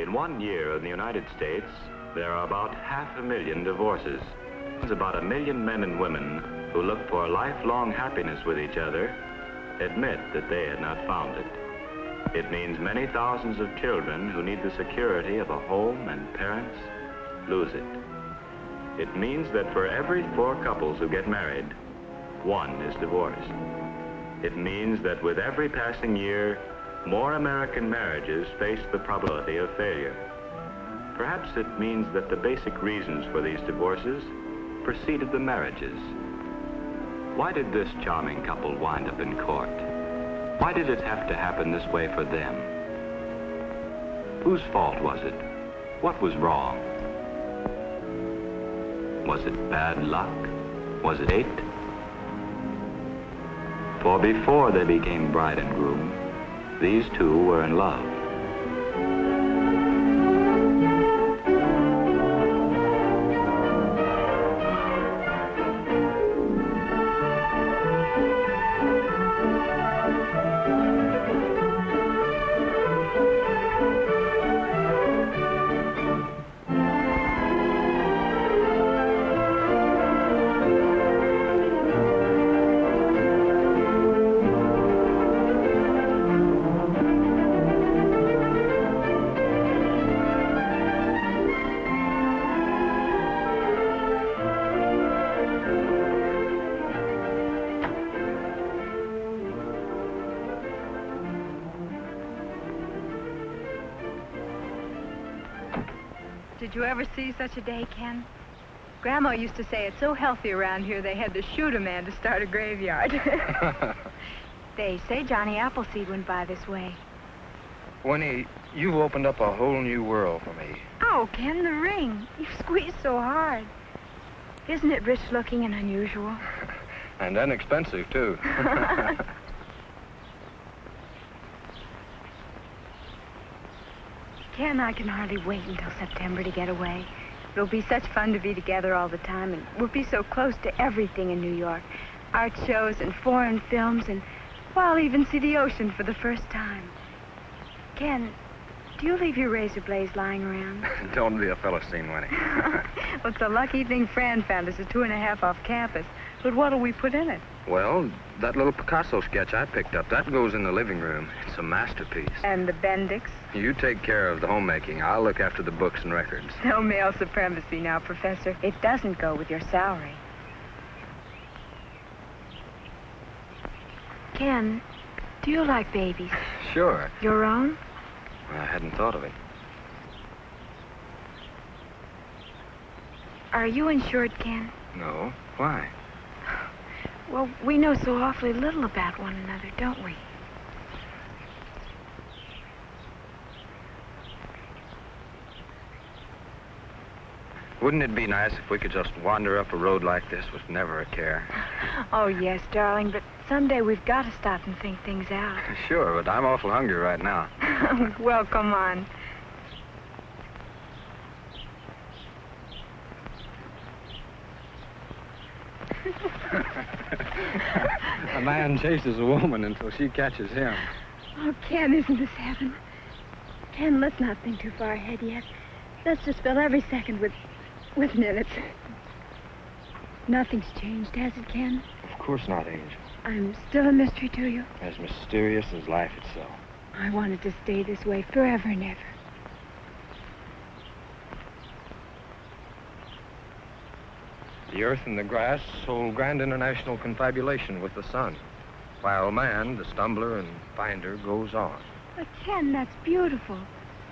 In 1 year in the United States, there are about 500,000 divorces. There's about 1 million men and women who look for lifelong happiness with each other admit that they had not found it. It means many thousands of children who need the security of a home and parents lose it. It means that for every 4 couples who get married, 1 is divorced. It means that with every passing year, more American marriages face the probability of failure. Perhaps it means that the basic reasons for these divorces preceded the marriages. Why did this charming couple wind up in court? Why did it have to happen this way for them? Whose fault was it? What was wrong? Was it bad luck? Was it fate? For before they became bride and groom, these two were in love. Did you ever see such a day, Ken? Grandma used to say it's so healthy around here they had to shoot a man to start a graveyard. They say Johnny Appleseed went by this way. Winnie, you've opened up a whole new world for me. Oh, Ken, the ring. You squeezed so hard. Isn't it rich looking and unusual? And inexpensive, too. Ken, I can hardly wait until September to get away. It'll be such fun to be together all the time, and we'll be so close to everything in New York. Art shows and foreign films, and, well, I'll even see the ocean for the first time. Ken, do you leave your razor blades lying around? Don't be a Philistine, Winnie. Well, it's a lucky thing Fran found us a 2.5 off campus. But what'll we put in it? Well, that little Picasso sketch I picked up, that goes in the living room. It's a masterpiece. And the Bendix? You take care of the homemaking. I'll look after the books and records. No male supremacy now, Professor. It doesn't go with your salary. Ken, do you like babies? Sure. Your own? I hadn't thought of it. Are you insured, Ken? No. Why? Well, we know so awfully little about one another, don't we? Wouldn't it be nice if we could just wander up a road like this with never a care? Oh, yes, darling, but someday we've got to stop and think things out. Sure, but I'm awful hungry right now. Well, come on. A man chases a woman until she catches him. Oh, Ken, isn't this heaven? Ken, let's not think too far ahead yet. Let's just fill every second with minutes. Nothing's changed, has it, Ken? Of course not, Angel. I'm still a mystery to you. As mysterious as life itself. I wanted to stay this way forever and ever. The earth and the grass hold grand international confabulation with the sun, while man, the stumbler and finder, goes on. But, Ken, that's beautiful.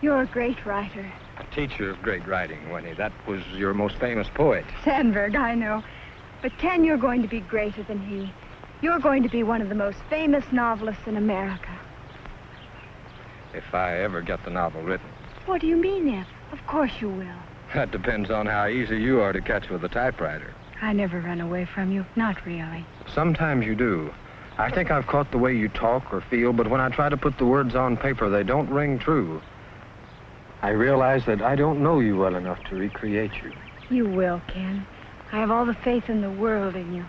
You're a great writer. A teacher of great writing, Winnie. That was your most famous poet. Sandberg, I know. But, Ken, you're going to be greater than he. You're going to be one of the most famous novelists in America. If I ever get the novel written. What do you mean, if? Of course you will. That depends on how easy you are to catch with a typewriter. I never run away from you. Not really. Sometimes you do. I think I've caught the way you talk or feel, but when I try to put the words on paper, they don't ring true. I realize that I don't know you well enough to recreate you. You will, Ken. I have all the faith in the world in you.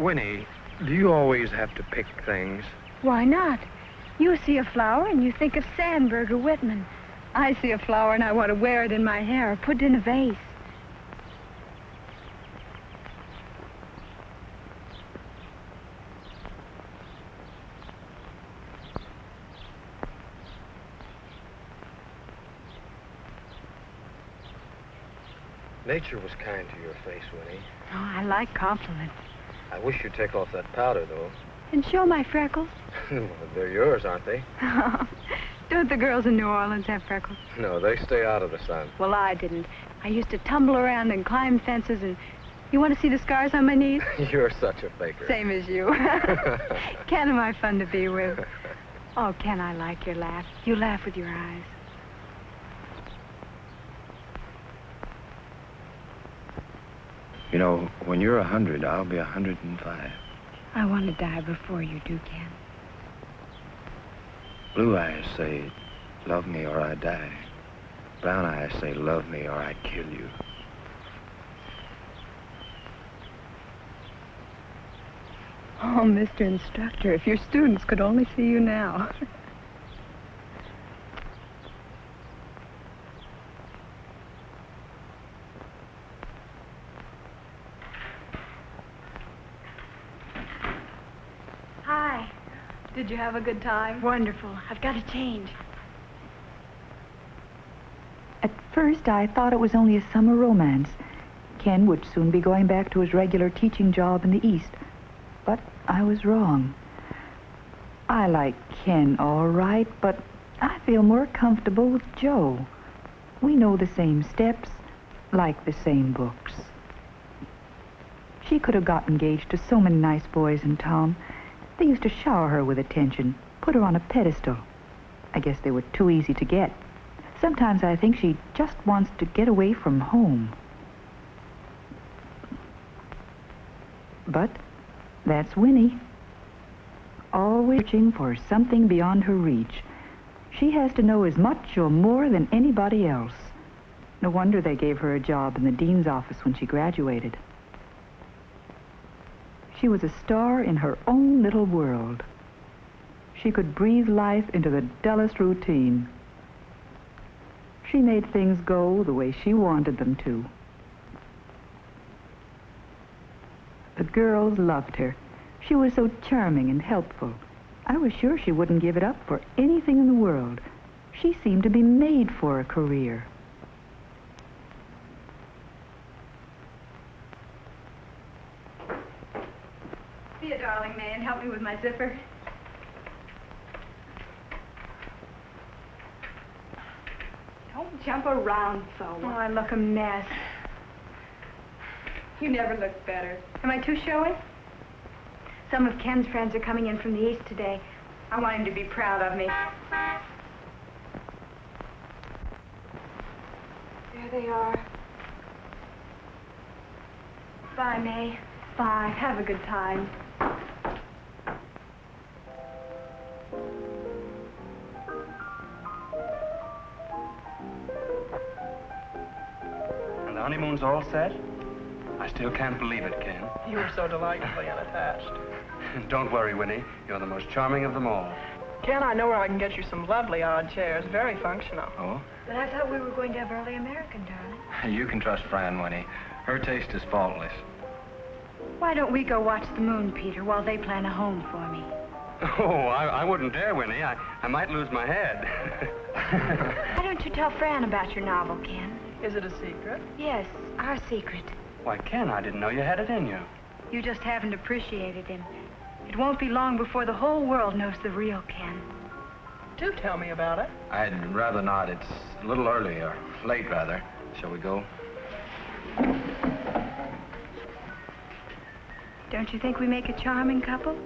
Winnie, do you always have to pick things? Why not? You see a flower and you think of Sandberg or Whitman. I see a flower and I want to wear it in my hair or put it in a vase. Nature was kind to your face, Winnie. Oh, I like compliments. I wish you'd take off that powder, though. And show my freckles. Well, they're yours, aren't they? Don't the girls in New Orleans have freckles? No, they stay out of the sun. Well, I didn't. I used to tumble around and climb fences and... You want to see the scars on my knees? You're such a faker. Same as you. Ken, am I fun to be with? Oh, Ken, I like your laugh. You laugh with your eyes. You know, when you're 100, I'll be 105. I want to die before you do, Ken. Blue eyes say, love me or I die. Brown eyes say, love me or I kill you. Oh, Mr. Instructor, if your students could only see you now. Hi. Did you have a good time? Wonderful. I've got to change. At first, I thought it was only a summer romance. Ken would soon be going back to his regular teaching job in the East. But I was wrong. I like Ken all right, but I feel more comfortable with Joe. We know the same steps, like the same books. She could have got engaged to so many nice boys in town. They used to shower her with attention, put her on a pedestal. I guess they were too easy to get. Sometimes I think she just wants to get away from home. But that's Winnie. Always searching for something beyond her reach. She has to know as much or more than anybody else. No wonder they gave her a job in the dean's office when she graduated. She was a star in her own little world. She could breathe life into the dullest routine. She made things go the way she wanted them to. The girls loved her. She was so charming and helpful. I was sure she wouldn't give it up for anything in the world. She seemed to be made for a career. Be a darling, May, and help me with my zipper. Don't jump around so. Oh, I look a mess. You never looked better. Am I too showy? Some of Ken's friends are coming in from the East today. I want him to be proud of me. There they are. Bye, May. Bye. Have a good time. And the honeymoon's all set? I still can't believe it, Ken. You were so delightfully unattached. Don't worry, Winnie. You're the most charming of them all. Ken, I know where I can get you some lovely odd chairs. Very functional. Oh? But I thought we were going to have early American, darling. You can trust Fran, Winnie. Her taste is faultless. Why don't we go watch the moon, Peter, while they plan a home for me? Oh, I wouldn't dare, Winnie. I might lose my head. Why don't you tell Fran about your novel, Ken? Is it a secret? Yes, our secret. Why, Ken, I didn't know you had it in you. You just haven't appreciated him. It won't be long before the whole world knows the real Ken. Do tell me about it. I'd rather not. It's a little early, or late, rather. Shall we go? Don't you think we make a charming couple?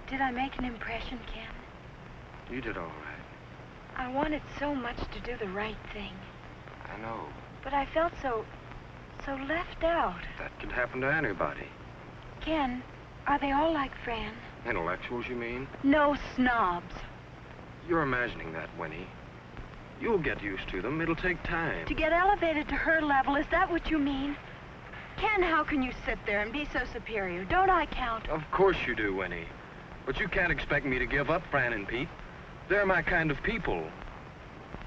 Did I make an impression, Ken? You did all right. I wanted so much to do the right thing. I know. But I felt so left out. That could happen to anybody. Ken, are they all like Fran? Intellectuals, you mean? No snobs. You're imagining that, Winnie. You'll get used to them. It'll take time. To get elevated to her level, is that what you mean? Ken, how can you sit there and be so superior? Don't I count? Of course you do, Winnie. But you can't expect me to give up Fran and Pete. They're my kind of people.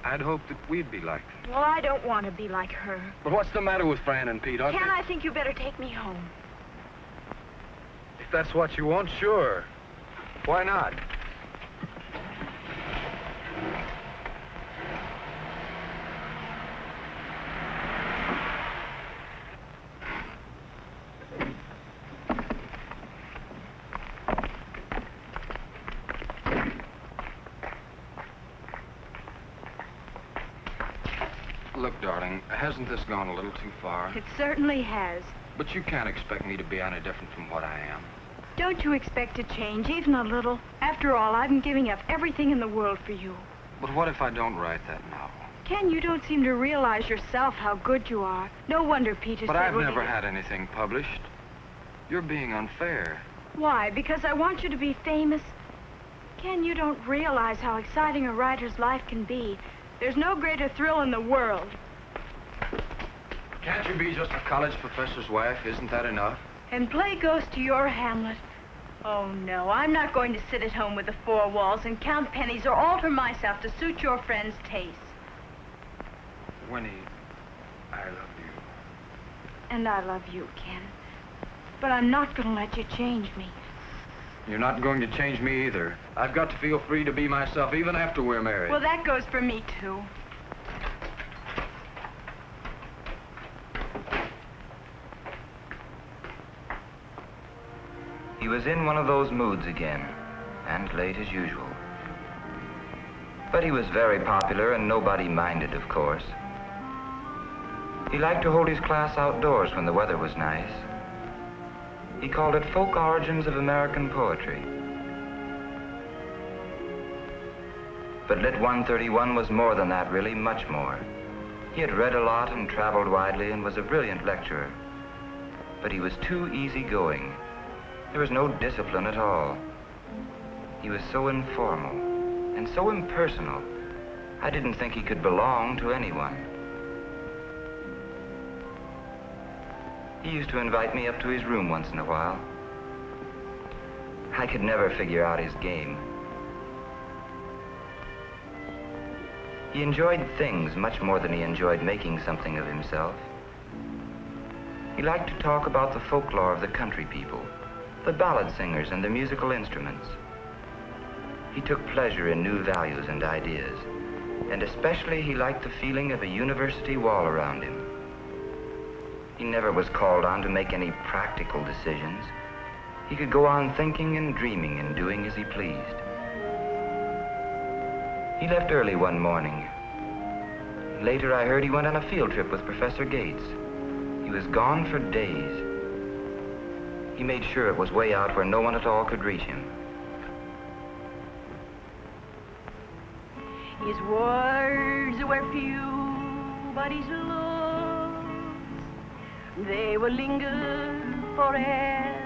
I'd hoped that we'd be like them. Well, I don't want to be like her. But what's the matter with Fran and Pete? Ken, I think you better take me home. If that's what you want, sure. Why not? Look, darling, hasn't this gone a little too far? It certainly has. But you can't expect me to be any different from what I am. Don't you expect to change, even a little? After all, I've been giving up everything in the world for you. But what if I don't write that novel? Ken, you don't seem to realize yourself how good you are. No wonder Peter But said... I've never had anything published. You're being unfair. Why? Because I want you to be famous? Ken, you don't realize how exciting a writer's life can be. There's no greater thrill in the world. Can't you be just a college professor's wife? Isn't that enough? And play ghost to your Hamlet. Oh, no, I'm not going to sit at home with the four walls and count pennies or alter myself to suit your friend's tastes. Winnie, I love you. And I love you, Ken. But I'm not going to let you change me. You're not going to change me either. I've got to feel free to be myself even after we're married. Well, that goes for me, too. He was in one of those moods again, and late as usual. But he was very popular, and nobody minded, of course. He liked to hold his class outdoors when the weather was nice. He called it Folk Origins of American Poetry. But Lit 131 was more than that, really, much more. He had read a lot and traveled widely and was a brilliant lecturer. But he was too easygoing. There was no discipline at all. He was so informal and so impersonal. I didn't think he could belong to anyone. He used to invite me up to his room once in a while. I could never figure out his game. He enjoyed things much more than he enjoyed making something of himself. He liked to talk about the folklore of the country people, the ballad singers and the musical instruments. He took pleasure in new values and ideas, and especially he liked the feeling of a university wall around him. He never was called on to make any practical decisions. He could go on thinking and dreaming and doing as he pleased. He left early one morning. Later I heard he went on a field trip with Professor Gates. He was gone for days. He made sure it was way out where no one at all could reach him. His words were few, but his looks, they will linger forevermore.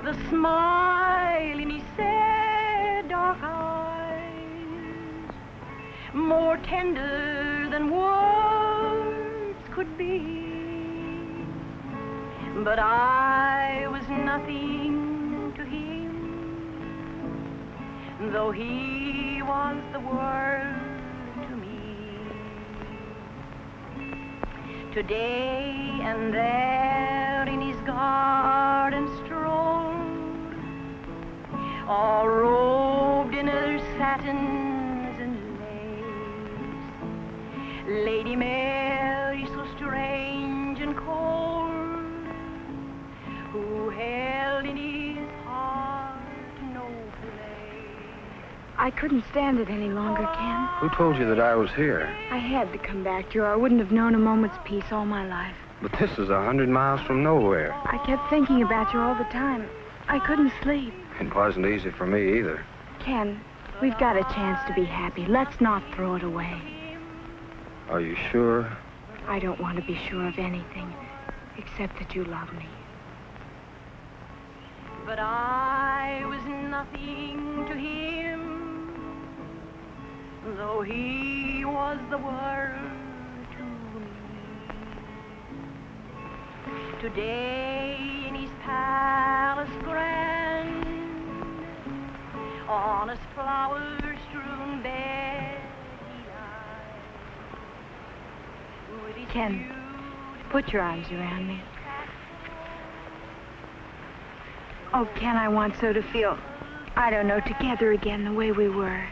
The smile in his sad dark eyes, more tender than words could be. But I was nothing to him, though he was the world to me. Today and there in his garden strolled, all robed in her satins and lace. Lady Mary, so strange and cold, who held in his heart no place. I couldn't stand it any longer, Ken. Who told you that I was here? I had to come back to you, or I wouldn't have known a moment's peace all my life. But this is 100 miles from nowhere. I kept thinking about you all the time. I couldn't sleep. It wasn't easy for me either. Ken, we've got a chance to be happy. Let's not throw it away. Are you sure? I don't want to be sure of anything, except that you love me. But I was nothing to him, though he was the world to me. Today in his palace grand, on his flower-strewn bed he lies. With his Ken, put your arms around me. Oh, Ken, I want so to feel, I don't know, together again the way we were.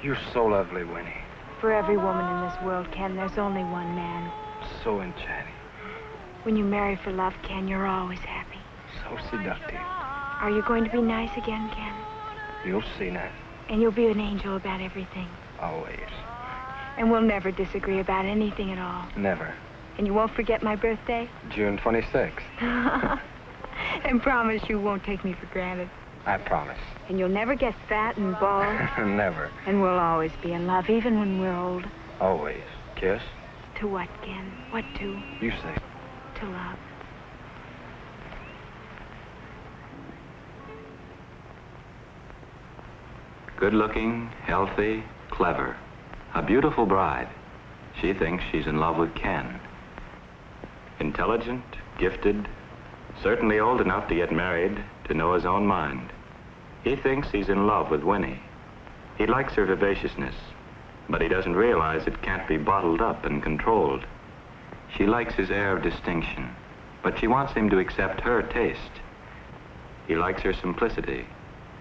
You're so lovely, Winnie. For every woman in this world, Ken, there's only one man. So enchanting. When you marry for love, Ken, you're always happy. So seductive. Are you going to be nice again, Ken? You'll see now. And you'll be an angel about everything. Always. And we'll never disagree about anything at all. Never. And you won't forget my birthday? June 26th. And promise you won't take me for granted. I promise. And you'll never get fat and bald. Never. And we'll always be in love, even when we're old. Always. Kiss? To what, Ken? What to? You say. To love. Good-looking, healthy, clever. A beautiful bride. She thinks she's in love with Ken. Intelligent, gifted, certainly old enough to get married, to know his own mind. He thinks he's in love with Winnie. He likes her vivaciousness, but he doesn't realize it can't be bottled up and controlled. She likes his air of distinction, but she wants him to accept her taste. He likes her simplicity,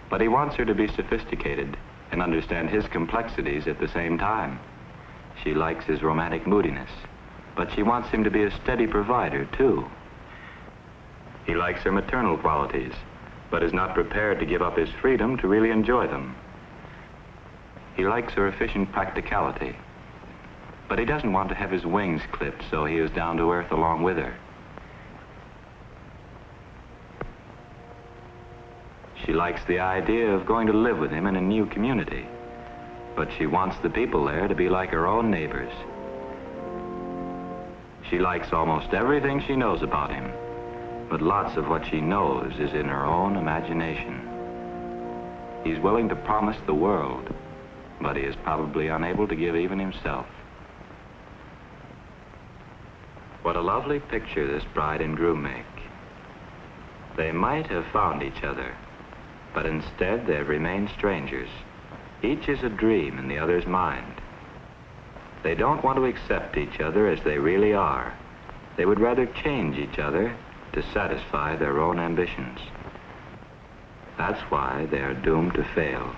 but he wants her to be sophisticated and understand his complexities at the same time. She likes his romantic moodiness, but she wants him to be a steady provider, too. He likes her maternal qualities, but is not prepared to give up his freedom to really enjoy them. He likes her efficient practicality, but he doesn't want to have his wings clipped, so he is down to earth along with her. She likes the idea of going to live with him in a new community, but she wants the people there to be like her own neighbors. She likes almost everything she knows about him, but lots of what she knows is in her own imagination. He's willing to promise the world, but he is probably unable to give even himself. What a lovely picture this bride and groom make. They might have found each other, but instead they've remained strangers. Each is a dream in the other's mind. They don't want to accept each other as they really are. They would rather change each other to satisfy their own ambitions. That's why they are doomed to fail.